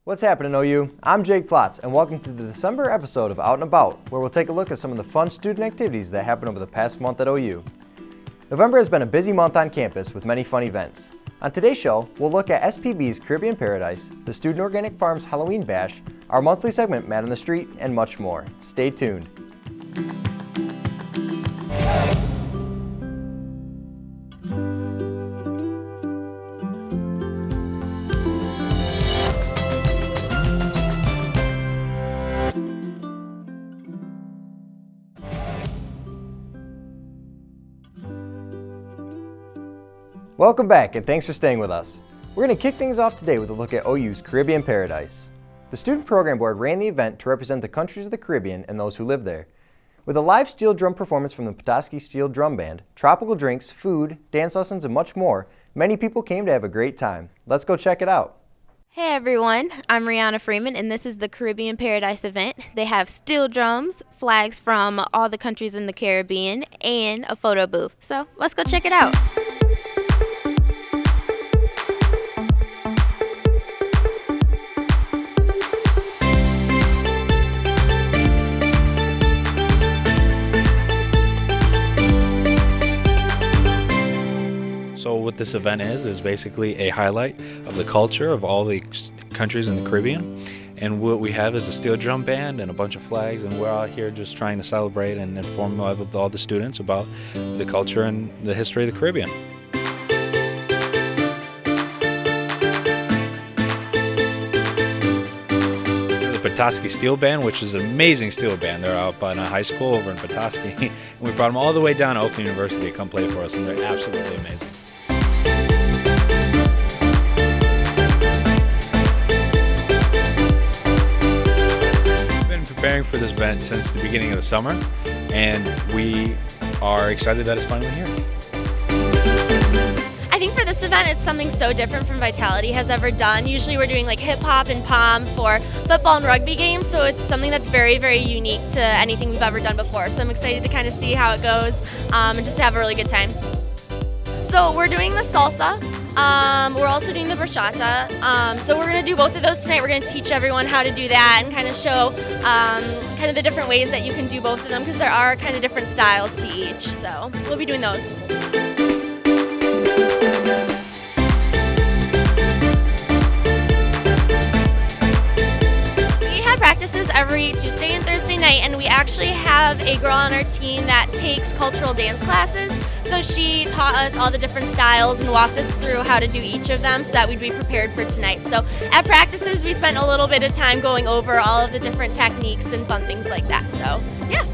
What's happening, OU? I'm Jake Plotz, and welcome to the December episode of Out and About, where we'll take a look at some of the fun student activities that happened over the past month at OU. November has been a busy month on campus with many fun events. On today's show, we'll look at SPB's Caribbean Paradise, the Student Organic Farms Halloween Bash, our monthly segment Man on the Street, and much more. Stay tuned. Welcome back, and thanks for staying with us. We're going to kick things off today with a look at OU's Caribbean Paradise. The Student Program Board ran the event to represent the countries of the Caribbean and those who live there. With a live steel drum performance from the Petoskey Steel Drum Band, tropical drinks, food, dance lessons, and much more, many people came to have a great time. Let's go check it out. Hey everyone, I'm Rihanna Freeman, and this is the Caribbean Paradise event. They have steel drums, flags from all the countries in the Caribbean, and a photo booth. So let's go check it out. So what this event is basically a highlight of the culture of all the countries in the Caribbean. And what we have is a steel drum band and a bunch of flags, and we're out here just trying to celebrate and inform all the students about the culture and the history of the Caribbean. The Petoskey Steel Band, which is an amazing steel band. They're out by a high school over in Petoskey, and we brought them all the way down to Oakland University to come play for us, and they're absolutely amazing. Preparing for this event since the beginning of the summer, and we are excited that it's finally here. I think for this event it's something so different from Vitality has ever done. Usually we're doing like hip hop and pom for football and rugby games, so it's something that's very, very unique to anything we've ever done before. So I'm excited to kind of see how it goes and just have a really good time. So we're doing the salsa. We're also doing the bachata, so we're going to do both of those tonight. We're going to teach everyone how to do that and kind of show kind of the different ways that you can do both of them, because there are kind of different styles to each, so we'll be doing those. We have practices every Tuesday and Thursday night, and we actually have a girl on our team that takes cultural dance classes. So she taught us all the different styles and walked us through how to do each of them so that we'd be prepared for tonight. So at practices, we spent a little bit of time going over all of the different techniques and fun things like that. So, yeah.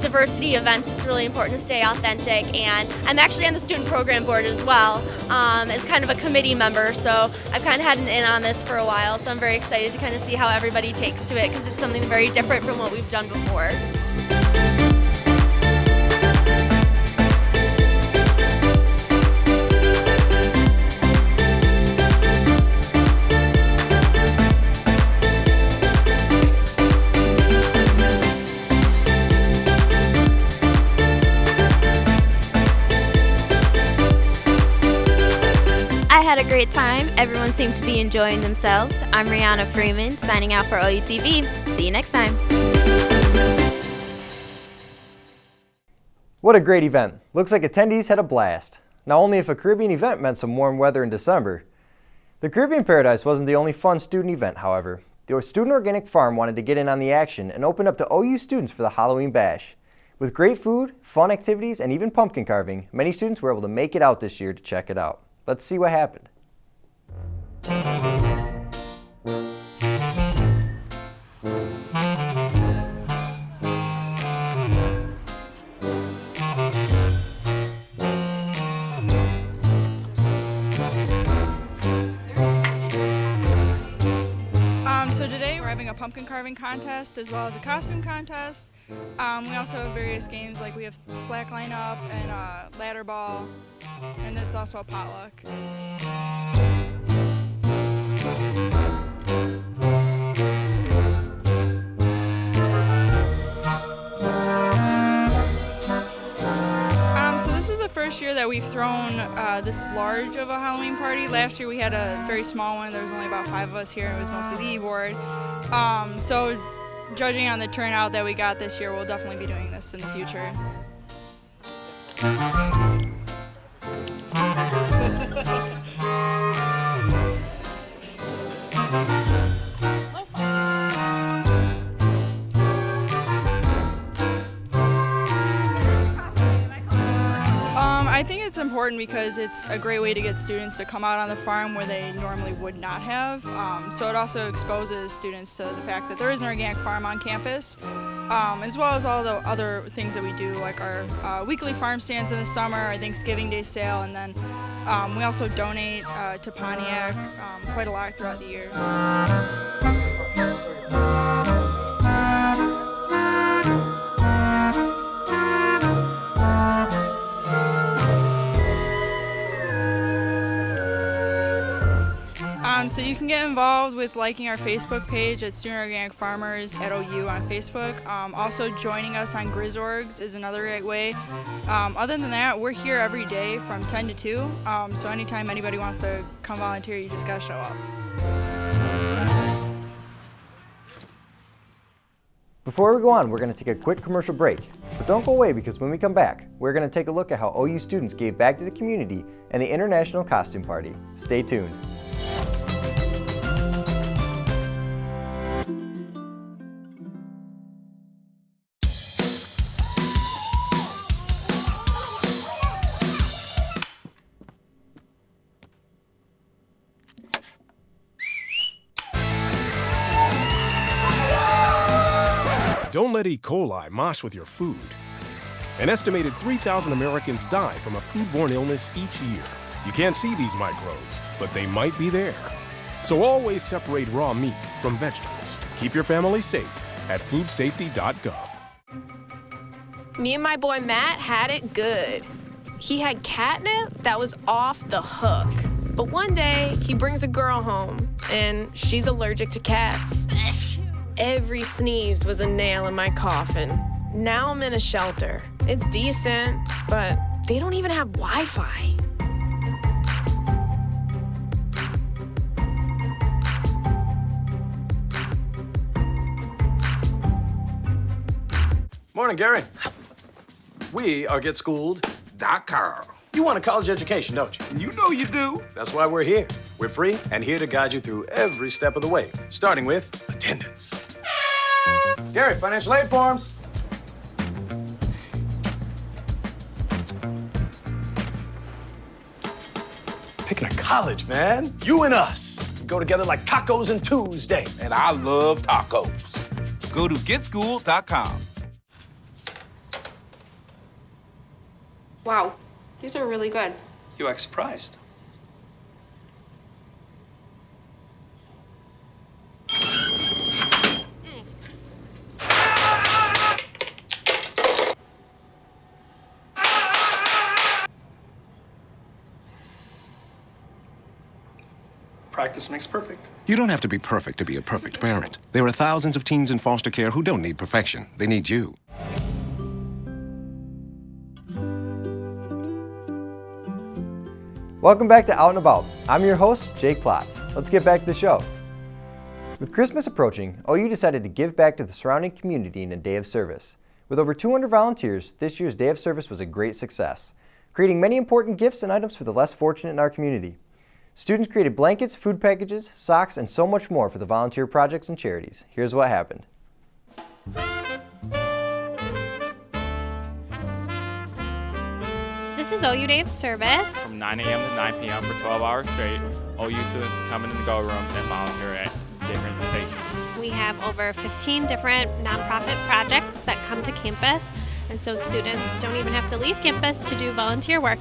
Diversity events, it's really important to stay authentic, and I'm actually on the student program board as well as kind of a committee member, so I've kind of had an in on this for a while, so I'm very excited to kind of see how everybody takes to it, because it's something very different from what we've done before. I had a great time. Everyone seemed to be enjoying themselves. I'm Rihanna Freeman, signing out for OUTV. See you next time. What a great event. Looks like attendees had a blast. Now, only if a Caribbean event meant some warm weather in December. The Caribbean Paradise wasn't the only fun student event, however. The Student Organic Farm wanted to get in on the action and opened up to OU students for the Halloween Bash. With great food, fun activities, and even pumpkin carving, many students were able to make it out this year to check it out. Let's see what happened. So today we're having a pumpkin carving contest as well as a costume contest. We also have various games, like we have slack line up and ladder ball, and it's also a potluck. So this is the first year that we've thrown this large of a Halloween party. Last year we had a very small one. There was only about 5 of us here. It was mostly the E-board. So judging on the turnout that we got this year, we'll definitely be doing this in the future. I think it's important because it's a great way to get students to come out on the farm where they normally would not have. So it also exposes students to the fact that there is an organic farm on campus, as well as all the other things that we do, like our weekly farm stands in the summer, our Thanksgiving Day sale, and then we also donate to Pontiac quite a lot throughout the year. So you can get involved with liking our Facebook page at Student Organic Farmers at OU on Facebook. Also joining us on GrizzOrgs is another great way. Other than that, we're here every day from 10 to 2. So anytime anybody wants to come volunteer, you just gotta show up. Before we go on, we're going to take a quick commercial break. But don't go away, because when we come back, we're going to take a look at how OU students gave back to the community and the International Costume Party. Stay tuned. Don't let E. coli mosh with your food. An estimated 3,000 Americans die from a foodborne illness each year. You can't see these microbes, but they might be there. So always separate raw meat from vegetables. Keep your family safe at foodsafety.gov. Me and my boy Matt had it good. He had catnip that was off the hook. But one day, he brings a girl home, and she's allergic to cats. Every sneeze was a nail in my coffin. Now I'm in a shelter. It's decent, but they don't even have Wi-Fi. Morning, Gary. We are GetSchooled.com. You want a college education, don't you? You know you do. That's why we're here. We're free and here to guide you through every step of the way, starting with attendance. Gary, financial aid forms. Picking a college, man. You and us. We go together like tacos and Tuesday. And I love tacos. Go to GetSchooled.com. Wow, these are really good. You act surprised. Practice makes perfect. You don't have to be perfect to be a perfect parent. There are thousands of teens in foster care who don't need perfection. They need you. Welcome back to Out and About. I'm your host, Jake Plotz. Let's get back to the show. With Christmas approaching, OU decided to give back to the surrounding community in a day of service. With over 200 volunteers, this year's day of service was a great success, creating many important gifts and items for the less fortunate in our community. Students created blankets, food packages, socks, and so much more for the volunteer projects and charities. Here's what happened. This is OU Day of Service. From 9 a.m. to 9 p.m. for 12 hours straight, OU students come in the go room and volunteer at different stations. We have over 15 different nonprofit projects that come to campus, and so students don't even have to leave campus to do volunteer work.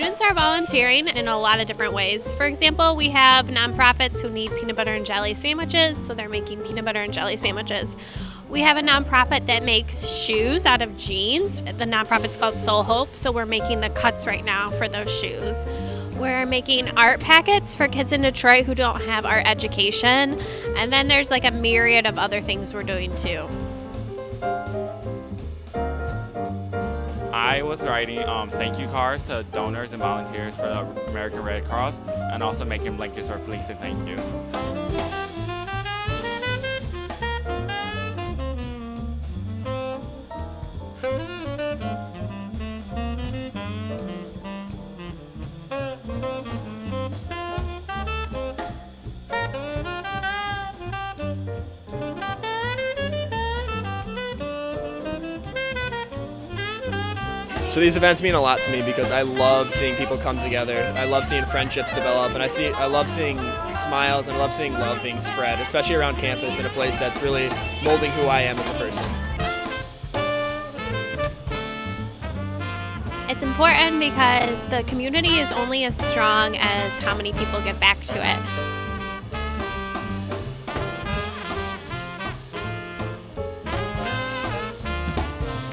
Students are volunteering in a lot of different ways. For example, we have nonprofits who need peanut butter and jelly sandwiches, so they're making peanut butter and jelly sandwiches. We have a nonprofit that makes shoes out of jeans. The nonprofit's called Soul Hope, so we're making the cuts right now for those shoes. We're making art packets for kids in Detroit who don't have art education. And then there's like a myriad of other things we're doing too. I was writing thank you cards to donors and volunteers for the American Red Cross, and also making blankets or fleece to thank you. So these events mean a lot to me because I love seeing people come together. I love seeing friendships develop, and I love seeing smiles, and I love seeing love being spread, especially around campus in a place that's really molding who I am as a person. It's important because the community is only as strong as how many people get back to it.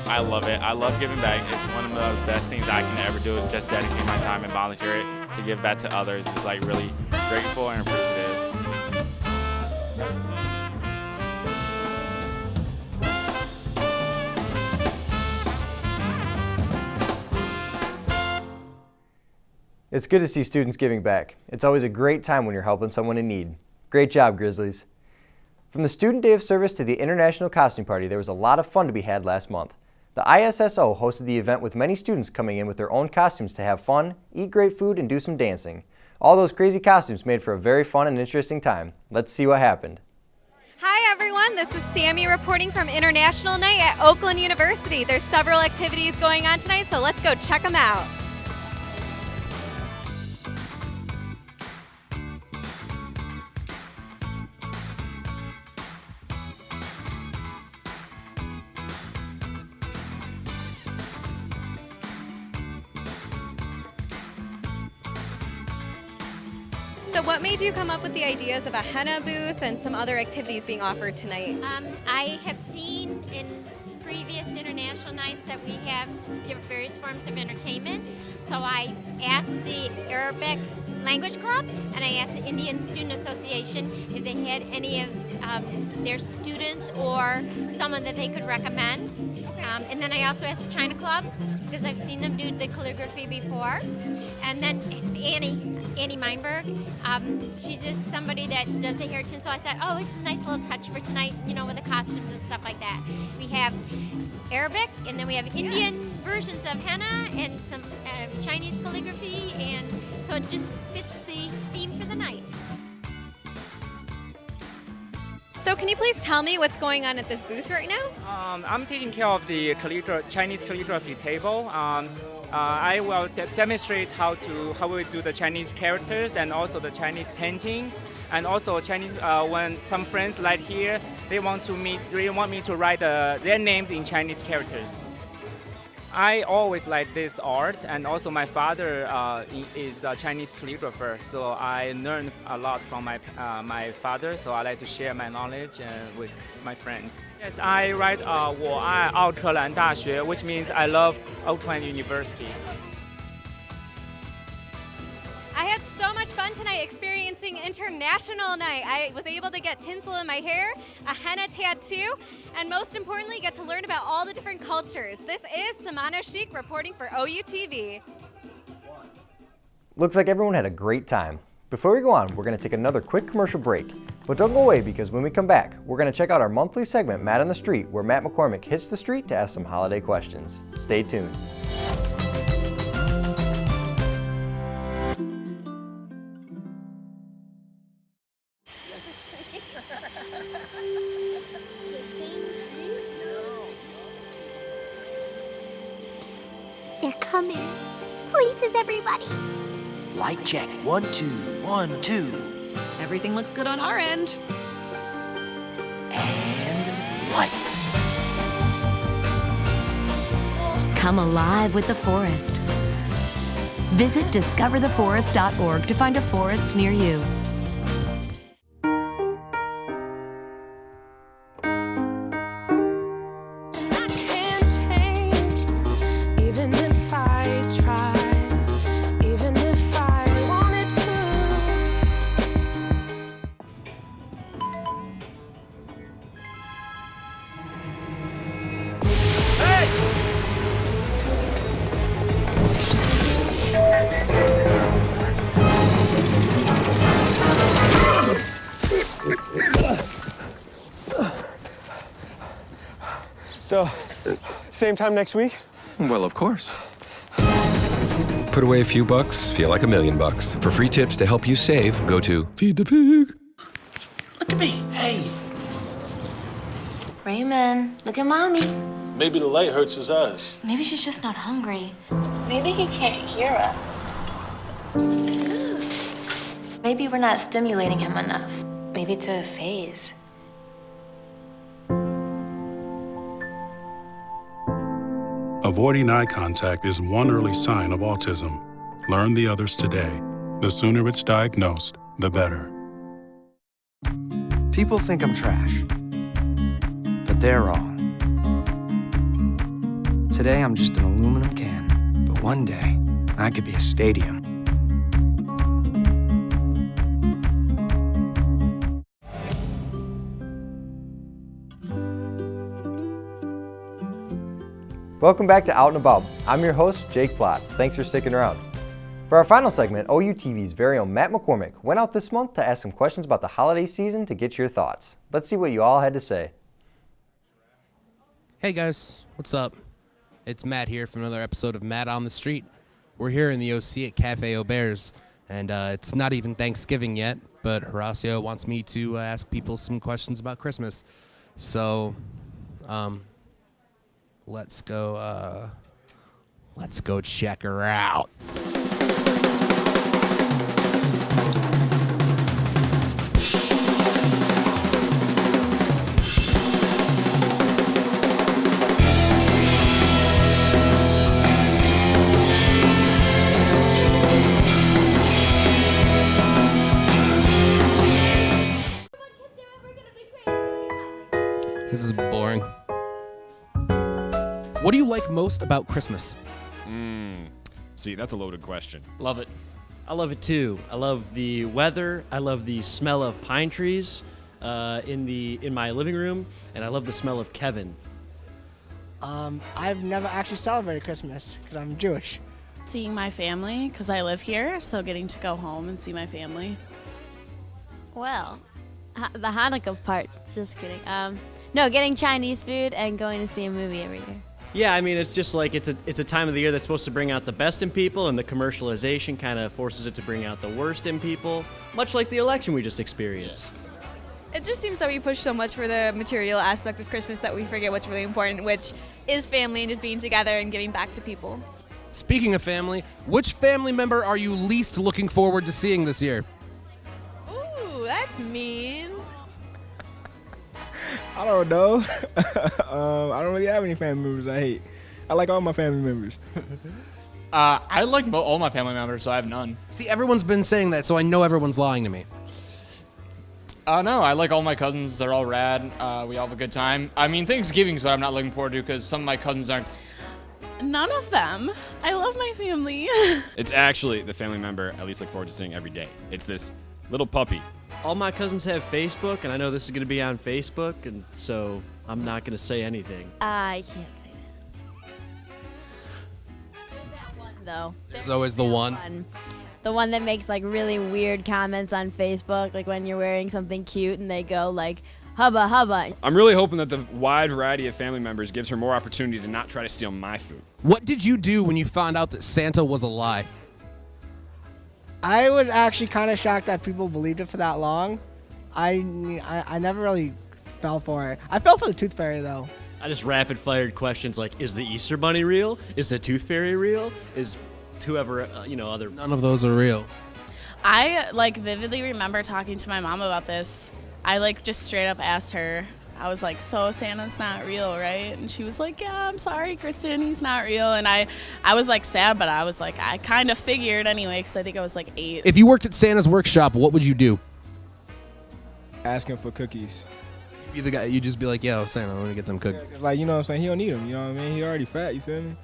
I love it. I love giving back. It's one of the best things I can ever do is just dedicate my time and volunteer it to give back to others. It's like really grateful and appreciative. It's good to see students giving back. It's always a great time when you're helping someone in need. Great job, Grizzlies. From the Student Day of Service to the International Costume Party, there was a lot of fun to be had last month. The ISSO hosted the event with many students coming in with their own costumes to have fun, eat great food, and do some dancing. All those crazy costumes made for a very fun and interesting time. Let's see what happened. Hi everyone, this is Sammy reporting from International Night at Oakland University. There's several activities going on tonight, so let's go check them out. So what made you come up with the ideas of a henna booth and some other activities being offered tonight? I have seen in previous international nights that we have various forms of entertainment. So I asked the Arabic Language Club and I asked the Indian Student Association if they had any of their students or someone that they could recommend. And then I also asked the China Club because I've seen them do the calligraphy before. And then Annie Meinberg, she's just somebody that does the hair tinsel. I thought, oh, it's a nice little touch for tonight, you know, with the costumes and stuff like that. We have Arabic, and then we have Indian versions of henna and some Chinese calligraphy, and so it just fits the theme for the night. So can you please tell me what's going on at this booth right now? I'm taking care of the Chinese calligraphy table. I will demonstrate how we do the Chinese characters and also the Chinese painting, and also Chinese. When some friends like here, they want me to write their names in Chinese characters. I always like this art, and also my father is a Chinese calligrapher, so I learned a lot from my father. So I like to share my knowledge with my friends. Yes, I write 我爱奥特兰大学, which means I love Oakland University. I had so much fun tonight experiencing International Night. I was able to get tinsel in my hair, a henna tattoo, and most importantly, get to learn about all the different cultures. This is Samana Sheikh reporting for OUTV. Looks like everyone had a great time. Before we go on, we're going to take another quick commercial break. But don't go away, because when we come back, we're going to check out our monthly segment, Matt on the Street, where Matt McCormick hits the street to ask some holiday questions. Stay tuned. They're coming. Places, everybody. Light check. 1, 2, 1, 2. Everything looks good on our end. And lights. Come alive with the forest. Visit discovertheforest.org to find a forest near you. Even if I tried, even if I wanted So, same time next week? Well, of course. Put away a few bucks, feel like $1 million. For free tips to help you save, go to Feed the Pig. Look at me. Hey. Raymond, look at Mommy. Maybe the light hurts his eyes. Maybe she's just not hungry. Maybe he can't hear us. Maybe we're not stimulating him enough. Maybe it's a phase. Avoiding eye contact is one early sign of autism. Learn the others today. The sooner it's diagnosed, the better. People think I'm trash, but they're wrong. Today I'm just an aluminum can, but one day I could be a stadium. Welcome back to Out and About. I'm your host, Jake Plotz. Thanks for sticking around. For our final segment, OUTV's very own Matt McCormick went out this month to ask some questions about the holiday season to get your thoughts. Let's see what you all had to say. Hey guys, what's up? It's Matt here from another episode of Matt on the Street. We're here in the OC at Cafe Aubert's, and it's not even Thanksgiving yet, but Horacio wants me to ask people some questions about Christmas. So, let's go check her out. This is boring. What do you like most about Christmas? See, that's a loaded question. Love it. I love it too. I love the weather. I love the smell of pine trees in my living room, and I love the smell of Kevin. I've never actually celebrated Christmas because I'm Jewish. Seeing my family because I live here, so getting to go home and see my family. Well, the Hanukkah part. Just kidding. No, getting Chinese food and going to see a movie every year. Yeah, I mean, it's just like it's a time of the year that's supposed to bring out the best in people, and the commercialization kind of forces it to bring out the worst in people, much like the election we just experienced. It just seems that we push so much for the material aspect of Christmas that we forget what's really important, which is family and just being together and giving back to people. Speaking of family, which family member are you least looking forward to seeing this year? Ooh, that's mean. I don't know. I don't really have any family members I hate. I like all my family members. I like all my family members, so I have none. See, everyone's been saying that, so I know everyone's lying to me. No, I like all my cousins. They're all rad. We all have a good time. I mean, Thanksgiving's what I'm not looking forward to because some of my cousins aren't. None of them. I love my family. It's actually the family member I least look forward to seeing every day. It's this little puppy. All my cousins have Facebook, and I know this is going to be on Facebook, and so I'm not going to say anything. I can't say that. One, though. There's always the one. The one that makes like really weird comments on Facebook, like when you're wearing something cute and they go like, hubba hubba. I'm really hoping that the wide variety of family members gives her more opportunity to not try to steal my food. What did you do when you found out that Santa was a lie? I was actually kind of shocked that people believed it for that long. I never really fell for it. I fell for the Tooth Fairy, though. I just rapid-fired questions like, is the Easter Bunny real? Is the Tooth Fairy real? Is whoever, other... None of those are real. I, vividly remember talking to my mom about this. I, just straight up asked her, I was like, so Santa's not real, right? And she was like, yeah, I'm sorry, Kristen, he's not real. And I was like sad, but I was like, I kind of figured anyway, because I think I was like 8. If you worked at Santa's workshop, what would you do? Asking for cookies. You'd be the guy. You'd just be like, yo, Santa, I want to get them cookies. Yeah, like, you know what I'm saying? He don't need them. You know what I mean? He already fat. You feel me?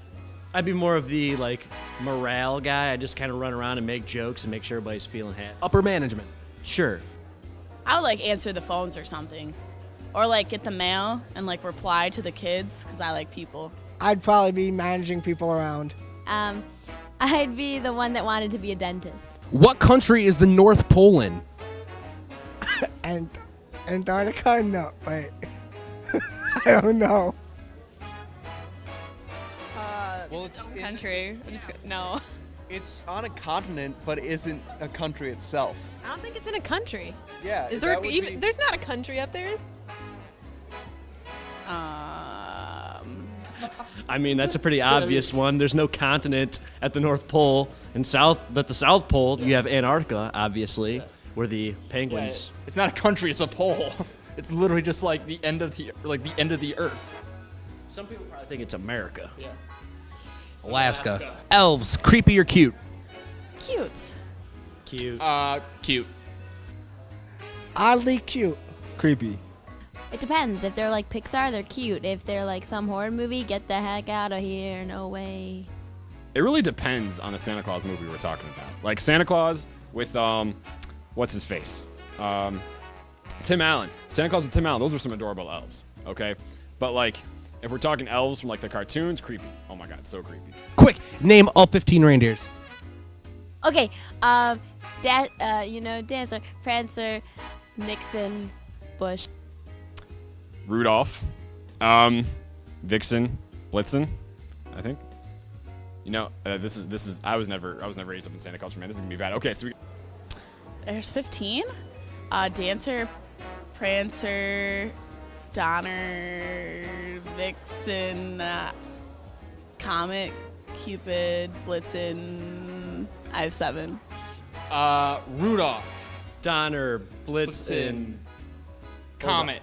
I'd be more of the like morale guy. I just kind of run around and make jokes and make sure everybody's feeling happy. Upper management. Sure. I would like answer the phones or something. Or like get the mail and like reply to the kids, because I like people. I'd probably be managing people around. I'd be the one that wanted to be a dentist. What country is the North Pole in? And Antarctica? No, wait. I don't know. Well, it's country. No. It's on a continent, but isn't a country itself. I don't think it's in a country. Yeah. Is there even? There's not a country up there. I mean, that's a pretty obvious one. There's no continent at the North Pole. And at the South Pole, you have Antarctica, obviously, where the penguins. Yeah, it's not a country; it's a pole. It's literally just like the end of the Earth. Some people probably think it's America. Yeah. Alaska. Elves, creepy or cute? Cute. Cute. Cute. Oddly cute. Creepy. It depends. If they're like Pixar, they're cute. If they're like some horror movie, get the heck out of here. No way. It really depends on the Santa Claus movie we're talking about. Like Santa Claus with what's his face? Tim Allen. Santa Claus with Tim Allen. Those were some adorable elves. Okay, but like if we're talking elves from like the cartoons, creepy. Oh my God, so creepy. Quick, name all 15 reindeers. Okay. Dancer, Prancer, Nixon, Bush. Rudolph, Vixen, Blitzen, I think. You know, this is. I was never raised up in Santa culture, man. This is gonna be bad. Okay, so There's 15. Dancer, Prancer, Donner, Vixen, Comet, Cupid, Blitzen. I have 7. Rudolph, Donner, Blitzen, Comet,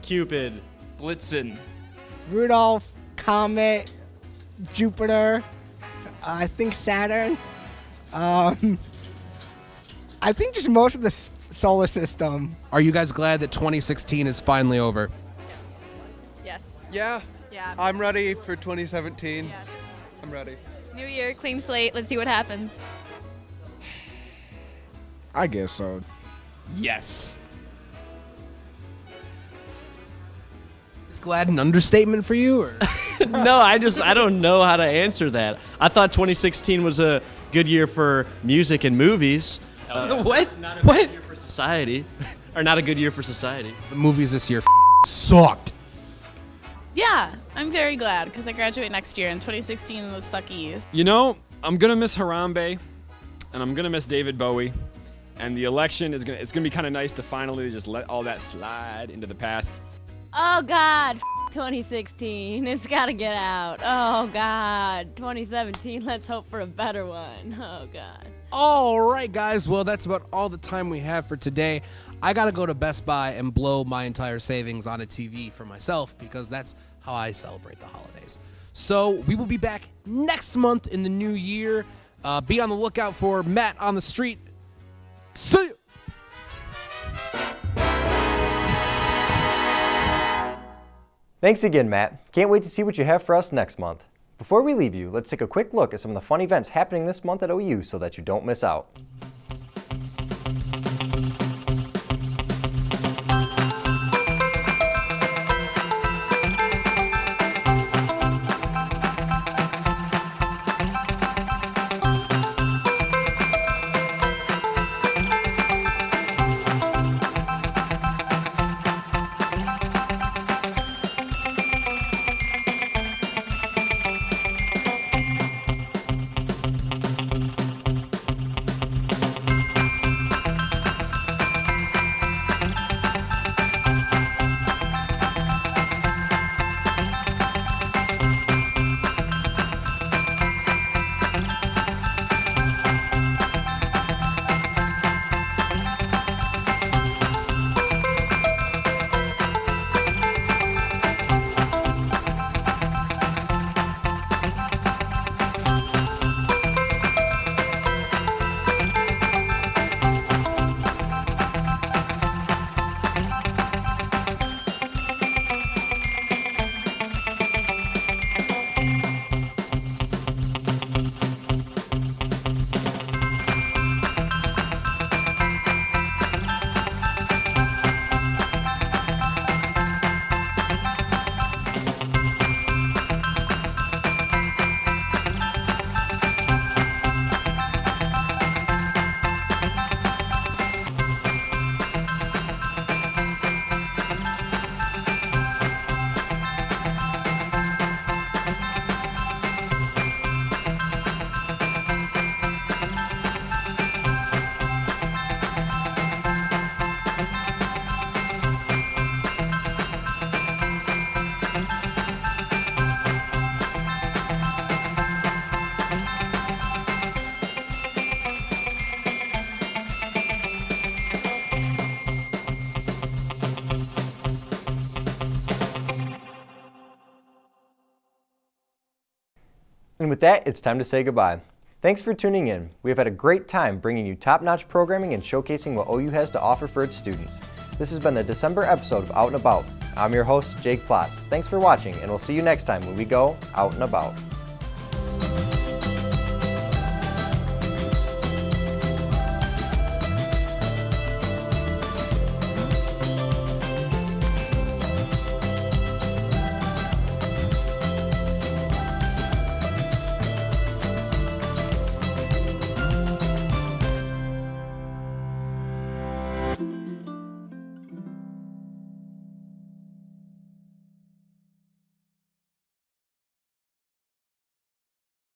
Cupid, Blitzen, Rudolph, Comet, Jupiter, I think Saturn. I think just most of the solar system. Are you guys glad that 2016 is finally over? Yes. Yeah. Yeah. I'm ready for 2017. Yes. I'm ready. New year, clean slate. Let's see what happens. I guess so. Yes. Is glad an understatement for you, or? No, I don't know how to answer that. I thought 2016 was a good year for music and movies. What? Not a good year for society. Or not a good year for society. The movies this year sucked. Yeah, I'm very glad because I graduate next year and 2016 was sucky. you know, I'm gonna miss Harambe, and I'm gonna miss David Bowie, and the election is gonna be kind of nice to finally just let all that slide into the past. Oh God, 2016. It's gotta get out. Oh God, 2017. Let's hope for a better one. Oh God. All right, guys. Well, that's about all the time we have for today. I got to go to Best Buy and blow my entire savings on a TV for myself because that's how I celebrate the holidays. So we will be back next month in the new year. Be on the lookout for Matt on the Street. See you. Thanks again, Matt. Can't wait to see what you have for us next month. Before we leave you, let's take a quick look at some of the fun events happening this month at OU so that you don't miss out. And with that, it's time to say goodbye. Thanks for tuning in. We have had a great time bringing you top-notch programming and showcasing what OU has to offer for its students. This has been the December episode of Out and About. I'm your host, Jake Plotz. Thanks for watching, and we'll see you next time when we go out and about.